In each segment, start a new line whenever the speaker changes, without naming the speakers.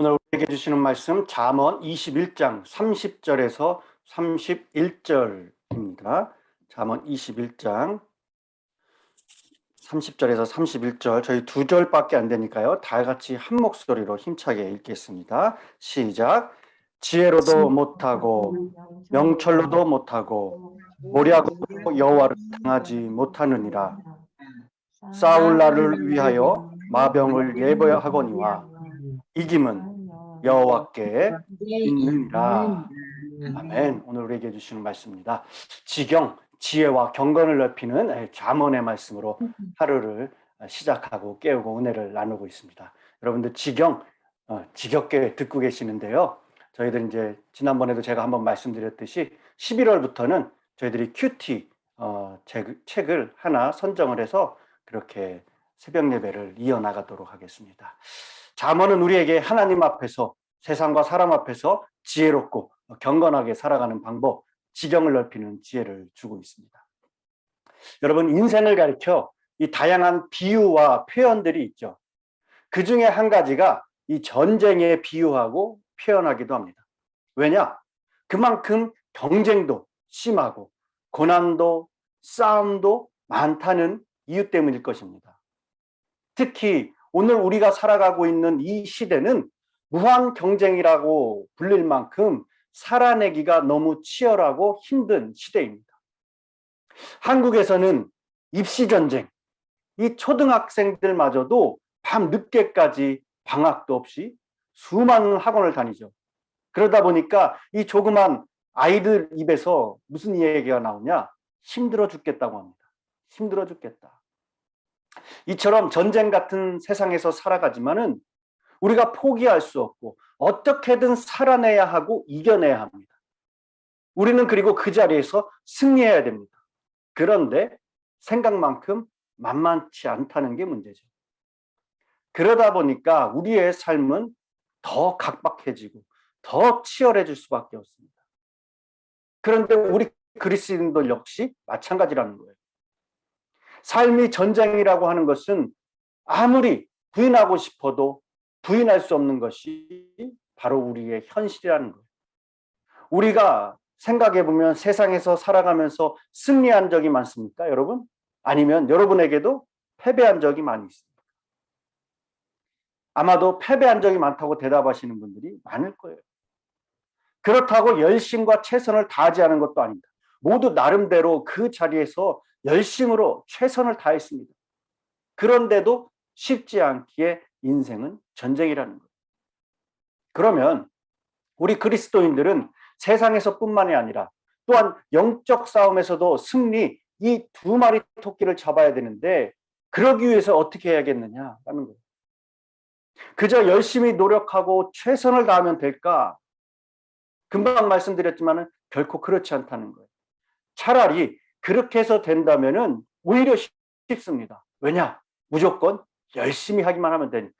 오늘 우리에게 주시는 말씀 잠언 21장 30절에서 31절입니다. 잠언 21장 30절에서 31절, 저희 두 절밖에 안 되니까요. 다 같이 한 목소리로 힘차게 읽겠습니다. 시작. 지혜로도 못하고 명철로도 못하고 모략으로 여호와를 당하지 못하느니라. 싸울 날을 위하여 마병을 예배하거니와 이김은 여호와께 있느니라. 아멘. 오늘 우리에게 주시는 말씀입니다. 지경, 지혜와 경건을 넓히는 잠언의 말씀으로 하루를 시작하고 깨우고 은혜를 나누고 있습니다. 여러분들 지경, 지겹게 듣고 계시는데요. 저희들 이제 지난번에도 제가 한번 말씀드렸듯이 11월부터는 저희들이 큐티 책을 하나 선정을 해서 그렇게 새벽 예배를 이어나가도록 하겠습니다. 잠언은 우리에게 하나님 앞에서, 세상과 사람 앞에서 지혜롭고 경건하게 살아가는 방법, 지경을 넓히는 지혜를 주고 있습니다. 여러분, 인생을 가리켜 이 다양한 비유와 표현들이 있죠. 그 중에 한 가지가 이 전쟁에 비유하고 표현하기도 합니다. 왜냐? 그만큼 경쟁도 심하고 고난도 싸움도 많다는 이유 때문일 것입니다. 특히 오늘 우리가 살아가고 있는 이 시대는 무한 경쟁이라고 불릴 만큼 살아내기가 너무 치열하고 힘든 시대입니다. 한국에서는 입시전쟁, 이 초등학생들마저도 밤 늦게까지 방학도 없이 수많은 학원을 다니죠. 그러다 보니까 이 조그만 아이들 입에서 무슨 얘기가 나오냐? 힘들어 죽겠다고 합니다. 힘들어 죽겠다. 이처럼 전쟁 같은 세상에서 살아가지만은 우리가 포기할 수 없고 어떻게든 살아내야 하고 이겨내야 합니다. 우리는 그리고 그 자리에서 승리해야 됩니다. 그런데 생각만큼 만만치 않다는 게 문제죠. 그러다 보니까 우리의 삶은 더 각박해지고 더 치열해질 수밖에 없습니다. 그런데 우리 그리스도인들 역시 마찬가지라는 거예요. 삶이 전쟁이라고 하는 것은 아무리 부인하고 싶어도 부인할 수 없는 것이 바로 우리의 현실이라는 거예요. 우리가 생각해보면 세상에서 살아가면서 승리한 적이 많습니까, 여러분? 아니면 여러분에게도 패배한 적이 많이 있습니까? 아마도 패배한 적이 많다고 대답하시는 분들이 많을 거예요. 그렇다고 열심과 최선을 다하지 않은 것도 아닙니다. 모두 나름대로 그 자리에서 열심으로 최선을 다했습니다. 그런데도 쉽지 않기에 인생은 전쟁이라는 거예요. 그러면 우리 그리스도인들은 세상에서뿐만이 아니라 또한 영적 싸움에서도 승리, 이 두 마리 토끼를 잡아야 되는데 그러기 위해서 어떻게 해야겠느냐라는 거예요. 그저 열심히 노력하고 최선을 다하면 될까? 금방 말씀드렸지만 결코 그렇지 않다는 거예요. 차라리 그렇게 해서 된다면 오히려 쉽습니다. 왜냐? 무조건 열심히 하기만 하면 되니까.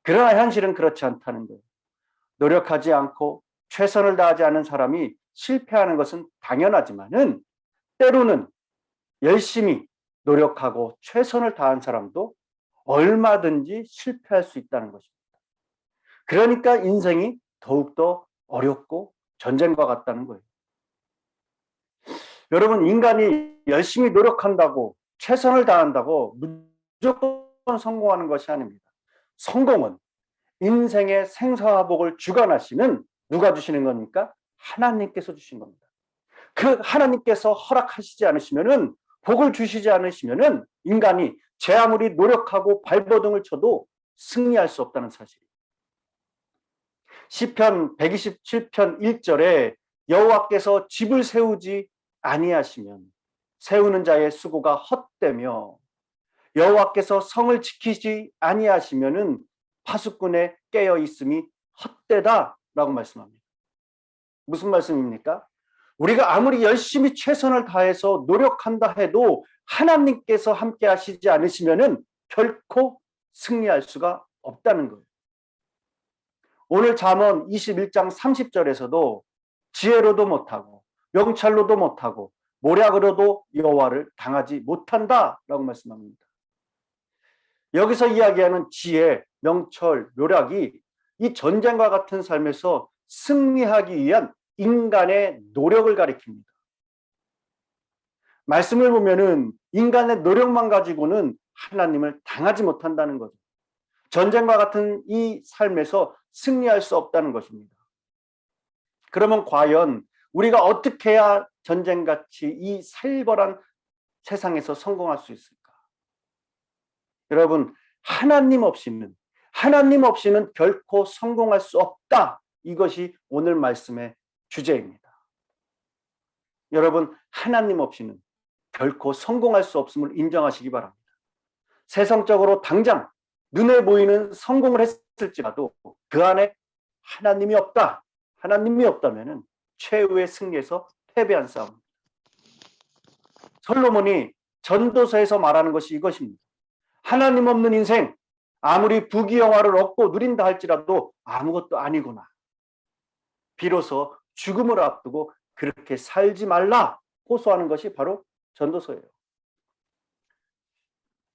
그러나 현실은 그렇지 않다는 거예요. 노력하지 않고 최선을 다하지 않은 사람이 실패하는 것은 당연하지만은 때로는 열심히 노력하고 최선을 다한 사람도 얼마든지 실패할 수 있다는 것입니다. 그러니까 인생이 더욱더 어렵고 전쟁과 같다는 거예요. 여러분, 인간이 열심히 노력한다고 최선을 다한다고 무조건 성공하는 것이 아닙니다. 성공은 인생의 생사화복을 주관하시는 누가 주시는 겁니까? 하나님께서 주신 겁니다. 그 하나님께서 허락하시지 않으시면은, 복을 주시지 않으시면은 인간이 제 아무리 노력하고 발버둥을 쳐도 승리할 수 없다는 사실이에요. 시편 127편 1절에 여호와께서 집을 세우지 아니하시면 세우는 자의 수고가 헛되며 여호와께서 성을 지키지 아니하시면은 파수꾼의 깨어 있음이 헛되다라고 말씀합니다. 무슨 말씀입니까? 우리가 아무리 열심히 최선을 다해서 노력한다 해도 하나님께서 함께 하시지 않으시면은 결코 승리할 수가 없다는 거예요. 오늘 잠언 21장 30절에서도 지혜로도 못하고 명찰로도 못하고 모략으로도 여호와를 당하지 못한다라고 말씀합니다. 여기서 이야기하는 지혜, 명철, 묘략이 이 전쟁과 같은 삶에서 승리하기 위한 인간의 노력을 가리킵니다. 말씀을 보면은 인간의 노력만 가지고는 하나님을 당하지 못한다는 거죠. 전쟁과 같은 이 삶에서 승리할 수 없다는 것입니다. 그러면 과연 우리가 어떻게 해야 전쟁같이 이 살벌한 세상에서 성공할 수 있을까? 여러분, 하나님 없이는 결코 성공할 수 없다. 이것이 오늘 말씀의 주제입니다. 여러분, 하나님 없이는 결코 성공할 수 없음을 인정하시기 바랍니다. 세상적으로 당장 눈에 보이는 성공을 했을지라도 그 안에 하나님이 없다. 하나님이 없다면 최후의 승리에서 패배한 싸움. 솔로몬이 전도서에서 말하는 것이 이것입니다. 하나님 없는 인생, 아무리 부귀영화를 얻고 누린다 할지라도 아무것도 아니구나. 비로소 죽음을 앞두고 그렇게 살지 말라 호소하는 것이 바로 전도서예요.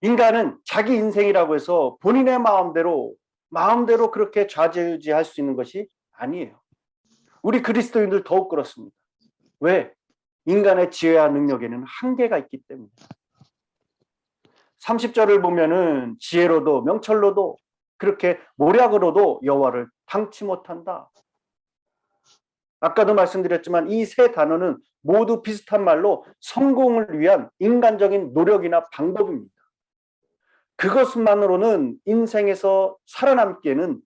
인간은 자기 인생이라고 해서 본인의 마음대로 그렇게 좌지우지할 수 있는 것이 아니에요. 우리 그리스도인들 더욱 그렇습니다. 왜? 인간의 지혜와 능력에는 한계가 있기 때문에. 30절을 보면은 지혜로도 명철로도 그렇게 모략으로도 여호와를 당치 못한다. 아까도 말씀드렸지만 이 세 단어는 모두 비슷한 말로 성공을 위한 인간적인 노력이나 방법입니다. 그것만으로는 인생에서 살아남기에는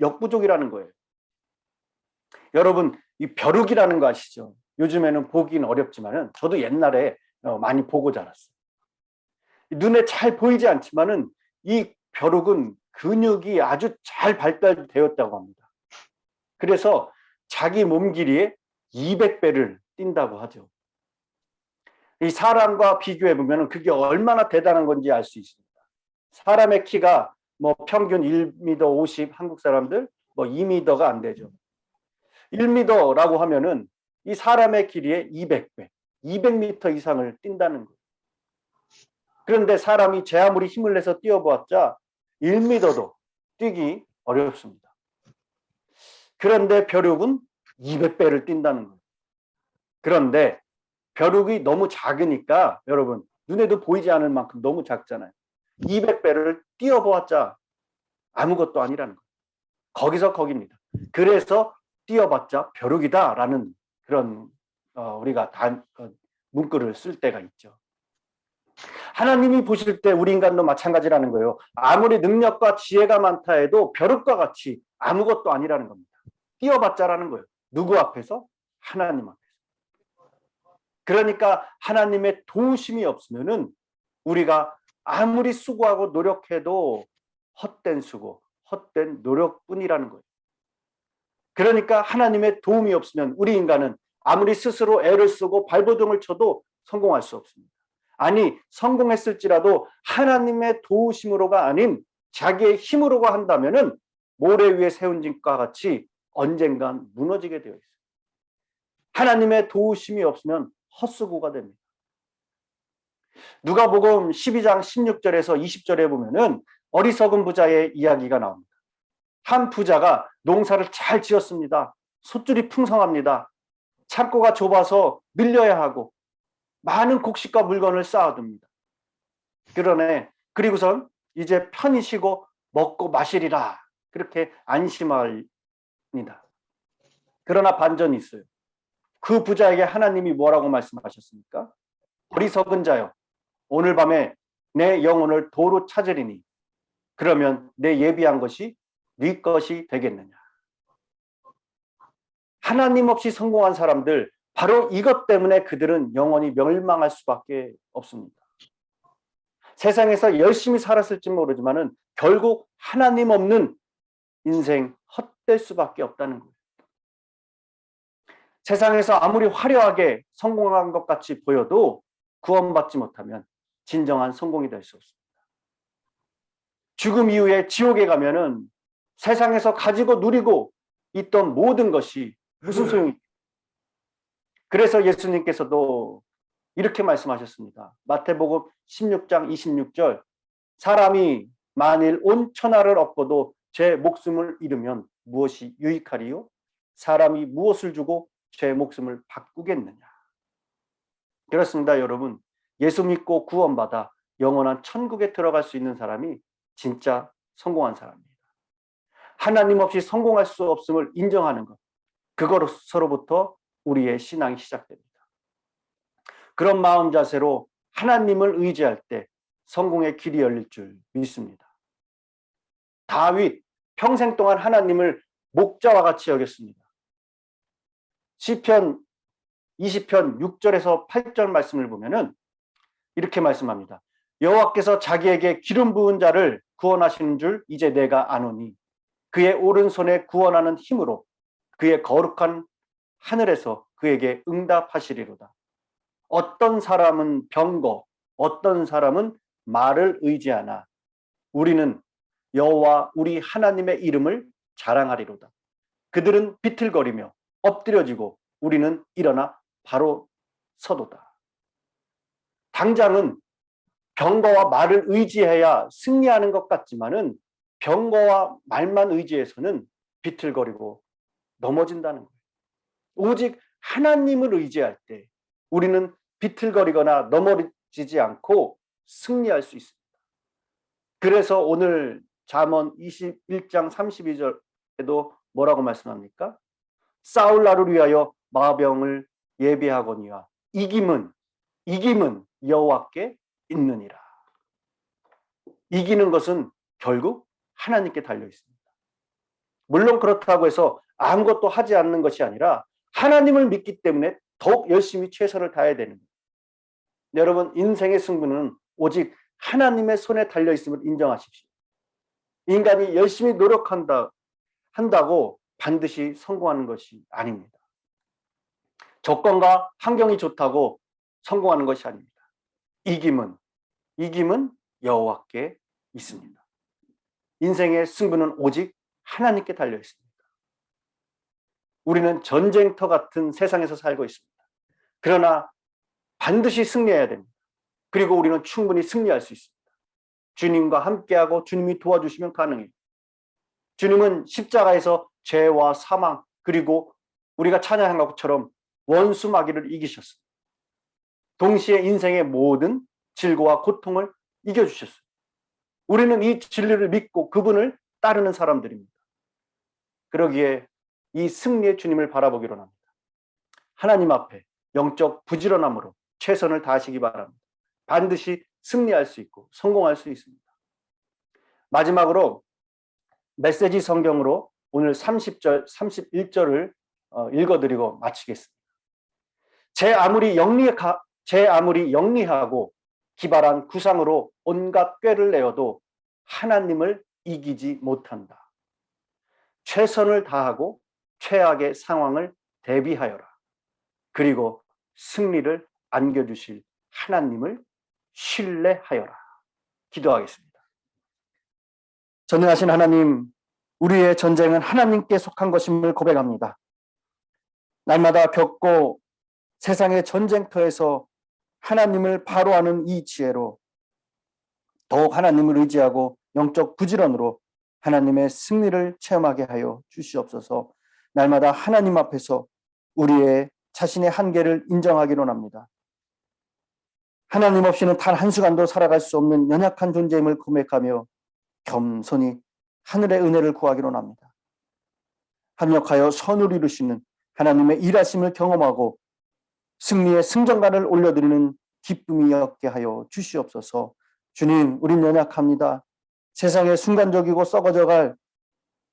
역부족이라는 거예요. 여러분, 이 벼룩이라는 거 아시죠? 요즘에는 보기는 어렵지만은 저도 옛날에 많이 보고 자랐어요. 눈에 잘 보이지 않지만은 이 벼룩은 근육이 아주 잘 발달되었다고 합니다. 그래서 자기 몸 길이의 200배를 뛴다고 하죠. 이 사람과 비교해 보면 그게 얼마나 대단한 건지 알 수 있습니다. 사람의 키가 평균 1m 50, 한국 사람들 2m가 안 되죠. 1m라고 하면은 이 사람의 길이의 200배, 200m 이상을 뛴다는 거예요. 그런데 사람이 제 아무리 힘을 내서 뛰어보았자 1m도 뛰기 어렵습니다. 그런데 벼룩은 200배를 뛴다는 거예요. 그런데 벼룩이 너무 작으니까 여러분 눈에도 보이지 않을 만큼 너무 작잖아요. 200배를 뛰어보았자 아무것도 아니라는 거예요. 거기서 거기입니다. 그래서 뛰어봤자 벼룩이다라는 그런 우리가 문구를 쓸 때가 있죠. 하나님이 보실 때 우리 인간도 마찬가지라는 거예요. 아무리 능력과 지혜가 많다 해도 벼룩과 같이 아무것도 아니라는 겁니다. 뛰어봤자라는 거예요. 누구 앞에서? 하나님 앞에서. 그러니까 하나님의 도우심이 없으면은 우리가 아무리 수고하고 노력해도 헛된 수고, 헛된 노력뿐이라는 거예요. 그러니까 하나님의 도움이 없으면 우리 인간은 아무리 스스로 애를 쓰고 발버둥을 쳐도 성공할 수 없습니다. 아니, 성공했을지라도 하나님의 도우심으로가 아닌 자기의 힘으로가 한다면은 모래 위에 세운 집과 같이 언젠간 무너지게 되어 있어요. 하나님의 도우심이 없으면 헛수고가 됩니다. 누가복음 12장 16절에서 20절에 보면은 어리석은 부자의 이야기가 나옵니다. 한 부자가 농사를 잘 지었습니다. 솥줄이 풍성합니다. 창고가 좁아서 밀려야 하고 많은 곡식과 물건을 쌓아둡니다. 그리고선 이제 편히 쉬고 먹고 마시리라 그렇게 안심합니다. 그러나 반전이 있어요. 그 부자에게 하나님이 뭐라고 말씀하셨습니까? 어리석은 자여, 오늘 밤에 내 영혼을 도로 찾으리니 그러면 내 예비한 것이 네 것이 되겠느냐. 하나님 없이 성공한 사람들, 바로 이것 때문에 그들은 영원히 멸망할 수밖에 없습니다. 세상에서 열심히 살았을지 모르지만은 결국 하나님 없는 인생 헛될 수밖에 없다는 거예요. 세상에서 아무리 화려하게 성공한 것 같이 보여도 구원받지 못하면 진정한 성공이 될 수 없습니다. 죽음 이후에 지옥에 가면은 세상에서 가지고 누리고 있던 모든 것이 무슨 소용이? 그래서 예수님께서도 이렇게 말씀하셨습니다. 마태복음 16장 26절, 사람이 만일 온 천하를 얻고도 제 목숨을 잃으면 무엇이 유익하리요? 사람이 무엇을 주고 제 목숨을 바꾸겠느냐? 그렇습니다, 여러분. 예수 믿고 구원받아 영원한 천국에 들어갈 수 있는 사람이 진짜 성공한 사람입니다. 하나님 없이 성공할 수 없음을 인정하는 것, 그것으로부터 우리의 신앙이 시작됩니다. 그런 마음 자세로 하나님을 의지할 때 성공의 길이 열릴 줄 믿습니다. 다윗 평생 동안 하나님을 목자와 같이 여겼습니다. 시편 20편 6절에서 8절 말씀을 보면은 이렇게 말씀합니다. 여호와께서 자기에게 기름 부은 자를 구원하시는 줄 이제 내가 아노니 그의 오른손에 구원하는 힘으로 그의 거룩한 하늘에서 그에게 응답하시리로다. 어떤 사람은 병거, 어떤 사람은 말을 의지하나 우리는 여호와 우리 하나님의 이름을 자랑하리로다. 그들은 비틀거리며 엎드려지고 우리는 일어나 바로 서도다. 당장은 병거와 말을 의지해야 승리하는 것 같지만은 병거와 말만 의지해서는 비틀거리고 넘어진다는 거예요. 오직 하나님을 의지할 때 우리는 비틀거리거나 넘어지지 않고 승리할 수 있습니다. 그래서 오늘 잠언 21장 32절에도 뭐라고 말씀합니까? 싸울 날을 위하여 마병을 예비하거니와 이김은 여호와께 있느니라. 이기는 것은 결국 하나님께 달려 있습니다. 물론 그렇다고 해서 아무것도 하지 않는 것이 아니라 하나님을 믿기 때문에 더욱 열심히 최선을 다해야 되는 거예요. 여러분, 인생의 승부는 오직 하나님의 손에 달려 있음을 인정하십시오. 인간이 열심히 한다고 반드시 성공하는 것이 아닙니다. 조건과 환경이 좋다고 성공하는 것이 아닙니다. 이김은 여호와께 있습니다. 인생의 승부는 오직 하나님께 달려 있습니다. 우리는 전쟁터 같은 세상에서 살고 있습니다. 그러나 반드시 승리해야 됩니다. 그리고 우리는 충분히 승리할 수 있습니다. 주님과 함께하고 주님이 도와주시면 가능해요. 주님은 십자가에서 죄와 사망 그리고 우리가 찬양한 것처럼 원수 마귀를 이기셨습니다. 동시에 인생의 모든 질고와 고통을 이겨주셨어요. 우리는 이 진리를 믿고 그분을 따르는 사람들입니다. 그러기에 이 승리의 주님을 바라보기로 합니다. 하나님 앞에 영적 부지런함으로 최선을 다하시기 바랍니다. 반드시 승리할 수 있고 성공할 수 있습니다. 마지막으로 메시지 성경으로 오늘 30절, 31절을 읽어드리고 마치겠습니다. 제 아무리 영리하고 기발한 구상으로 온갖 꾀를 내어도 하나님을 이기지 못한다. 최선을 다하고 최악의 상황을 대비하여라. 그리고 승리를 안겨주실 하나님을 신뢰하여라. 기도하겠습니다. 전능하신 하나님, 우리의 전쟁은 하나님께 속한 것임을 고백합니다. 날마다 겪고 세상의 전쟁터에서 하나님을 바로 아는 이 지혜로 더욱 하나님을 의지하고 영적 부지런으로 하나님의 승리를 체험하게 하여 주시옵소서. 날마다 하나님 앞에서 우리의 자신의 한계를 인정하기로 합니다. 하나님 없이는 단 한순간도 살아갈 수 없는 연약한 존재임을 고백하며 겸손히 하늘의 은혜를 구하기로 합니다. 합력하여 선을 이루시는 하나님의 일하심을 경험하고 승리의 승전가를 올려드리는 기쁨이 얻게 하여 주시옵소서. 주님, 우린 연약합니다. 세상에 순간적이고 썩어져갈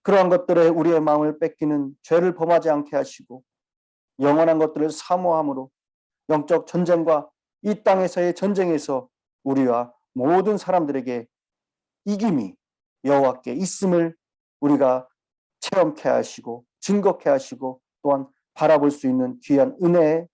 그러한 것들에 우리의 마음을 뺏기는 죄를 범하지 않게 하시고 영원한 것들을 사모함으로 영적 전쟁과 이 땅에서의 전쟁에서 우리와 모든 사람들에게 이김이 여호와께 있음을 우리가 체험케 하시고 증거케 하시고 또한 바라볼 수 있는 귀한 은혜의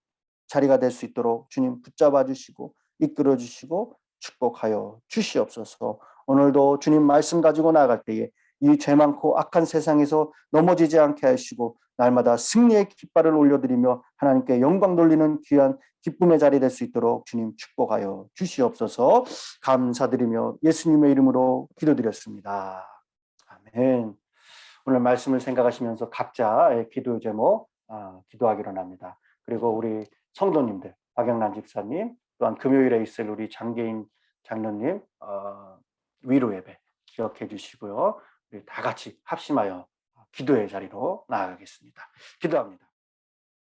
자리가 될 수 있도록 주님 붙잡아 주시고 이끌어 주시고 축복하여 주시옵소서. 오늘도 주님 말씀 가지고 나아갈 때에 이 죄 많고 악한 세상에서 넘어지지 않게 하시고 날마다 승리의 깃발을 올려드리며 하나님께 영광 돌리는 귀한 기쁨의 자리 될 수 있도록 주님 축복하여 주시옵소서. 감사드리며 예수님의 이름으로 기도드렸습니다. 아멘. 오늘 말씀을 생각하시면서 각자의 기도 제목 기도하기로 합니다. 그리고 우리 성도님들, 박영란 집사님, 또한 금요일에 있을 우리 장계인 장로님 위로 예배 기억해 주시고요. 우리 다 같이 합심하여 기도의 자리로 나아가겠습니다. 기도합니다.